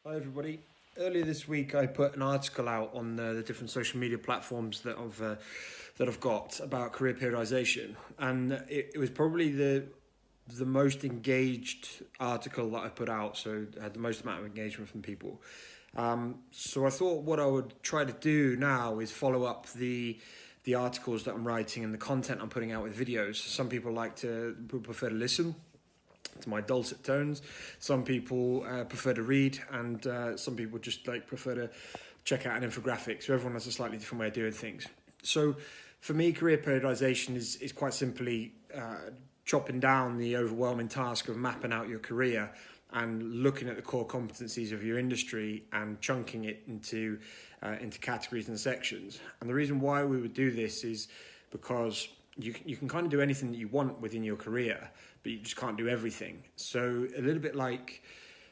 Hi everybody. Earlier this week, I put an article out on the different social media platforms that I've got about career periodisation, and it was probably the most engaged article that I put out. So it had the most amount of engagement from people. So I thought what I would try to do now is follow up the articles that I'm writing and the content I'm putting out with videos. Some people prefer to listen to my dulcet tones. Some people prefer to read, and some people just prefer to check out an infographic. So everyone has a slightly different way of doing things. So for me, career periodisation is quite simply chopping down the overwhelming task of mapping out your career and looking at the core competencies of your industry and chunking it into categories and sections. And the reason why we would do this is because you can kind of do anything that you want within your career, but you just can't do everything. So a little bit like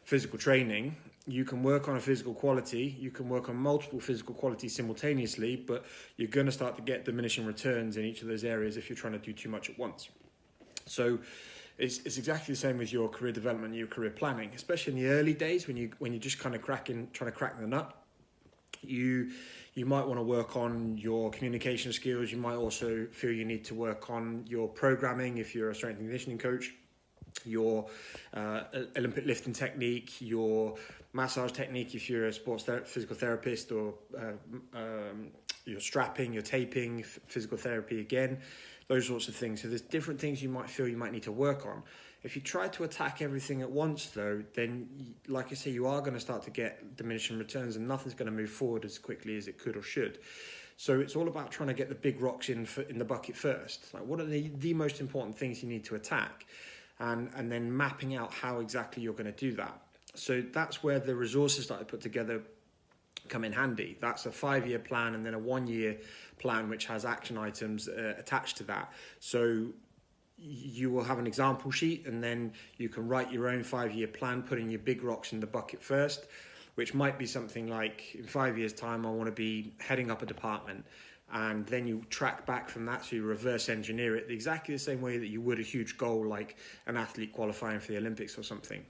physical training, you can work on a physical quality, you can work on multiple physical qualities simultaneously, but you're going to start to get diminishing returns in each of those areas if you're trying to do too much at once. So it's exactly the same with your career development, your career planning, especially in the early days when you're just kind of trying to crack the nut. You might want to work on your communication skills. You might also feel you need to work on your programming if you're a strength and conditioning coach, your Olympic lifting technique, your massage technique if you're a physical therapist, or your strapping, your taping, physical therapy again, those sorts of things. So there's different things you might feel you might need to work on. If you try to attack everything at once, though, then, like I say, you are going to start to get diminishing returns and nothing's going to move forward as quickly as it could or should. So it's all about trying to get the big rocks in the bucket first. Like, what are the most important things you need to attack? And then mapping out how exactly you're going to do that. So that's where the resources that I put together come in handy. That's a 5-year plan and then a 1-year plan which has action items attached to that. So you will have an example sheet, and then you can write your own 5-year plan, putting your big rocks in the bucket first, which might be something like, in 5 years' time, I want to be heading up a department. And then you track back from that, so you reverse engineer it exactly the same way that you would a huge goal like an athlete qualifying for the Olympics or something.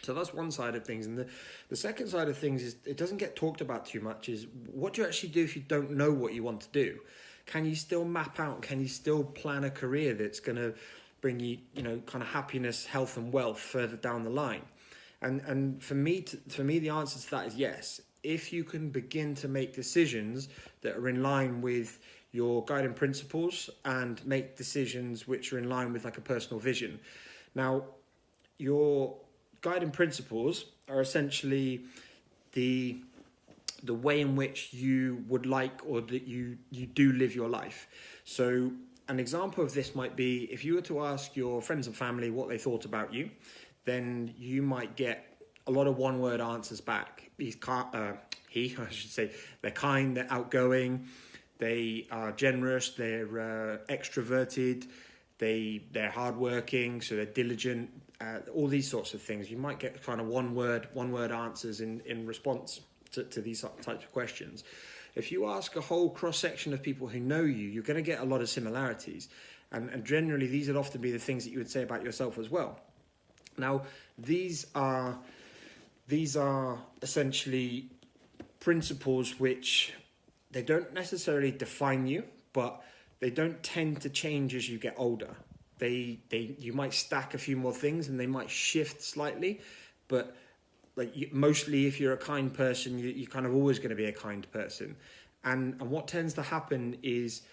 So that's one side of things. And the second side of things is, it doesn't get talked about too much, is what do you actually do if you don't know what you want to do? Can you still map out, can you still plan a career that's going to bring you, kind of happiness, health and wealth further down the line? And for me, the answer to that is yes. If you can begin to make decisions that are in line with your guiding principles and make decisions which are in line with like a personal vision. Now, your guiding principles are essentially the way in which you would like, or that you do live your life. So an example of this might be, if you were to ask your friends and family what they thought about you, then you might get a lot of one-word answers back. They're kind, they're outgoing, they are generous, they're extroverted, they're hardworking, so they're diligent, all these sorts of things. You might get kind of one-word answers in response to these types of questions. If you ask a whole cross-section of people who know you, you're going to get a lot of similarities. And generally, these would often be the things that you would say about yourself as well. Now, these are essentially principles which they don't necessarily define you, but they don't tend to change as you get older. You might stack a few more things and they might shift slightly, but mostly if you're a kind person, you're kind of always going to be a kind person. And what tends to happen is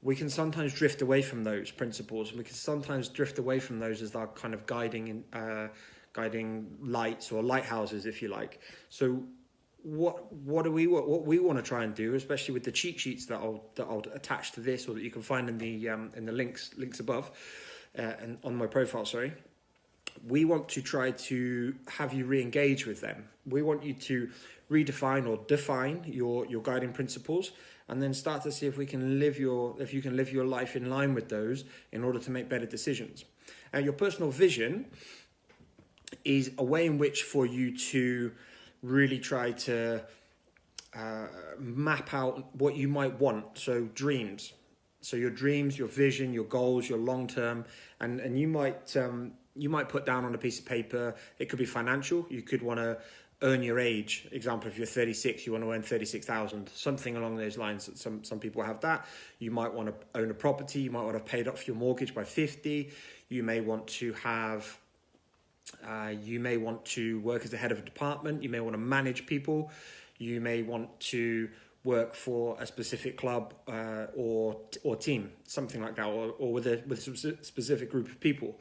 we can sometimes drift away from those principles, and we can sometimes drift away from those as our kind of guiding lights or lighthouses, if you like. So what we want to try and do, especially with the cheat sheets that I'll attach to this, or that you can find in the links above, and on my profile, sorry. We want to try to have you re-engage with them. We want you to redefine or define your guiding principles, and then start to see if you can live your life in line with those in order to make better decisions. And your personal vision is a way in which for you to really try to map out what you might want. So dreams. So your dreams, your vision, your goals, your long term, and you might put down on a piece of paper. It could be financial. You could want to earn your age. Example, if you're 36, you want to earn 36,000, something along those lines. Some people have that. You might want to own a property. You might want to have paid off your mortgage by 50. You may want to have, you may want to work as the head of a department. You may want to manage people. You may want to work for a specific club or team, something like that, or with a specific group of people.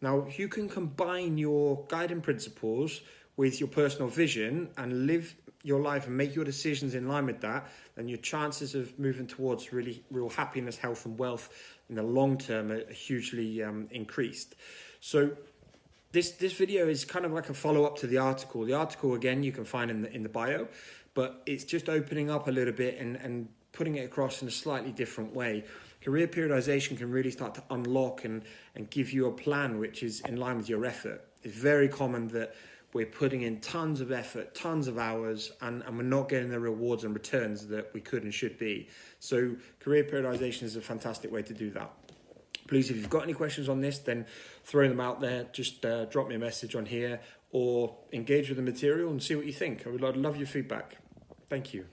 Now, if you can combine your guiding principles with your personal vision and live your life and make your decisions in line with that, then your chances of moving towards real happiness, health and wealth in the long term are hugely increased. So this video is kind of like a follow-up to the article. The article, again, you can find in the bio, but it's just opening up a little bit and putting it across in a slightly different way. Career periodization can really start to unlock and give you a plan which is in line with your effort. It's very common that we're putting in tons of effort, tons of hours, and we're not getting the rewards and returns that we could and should be. So career periodization is a fantastic way to do that. Please, if you've got any questions on this, then throw them out there. Just drop me a message on here or engage with the material and see what you think. I'd love your feedback. Thank you.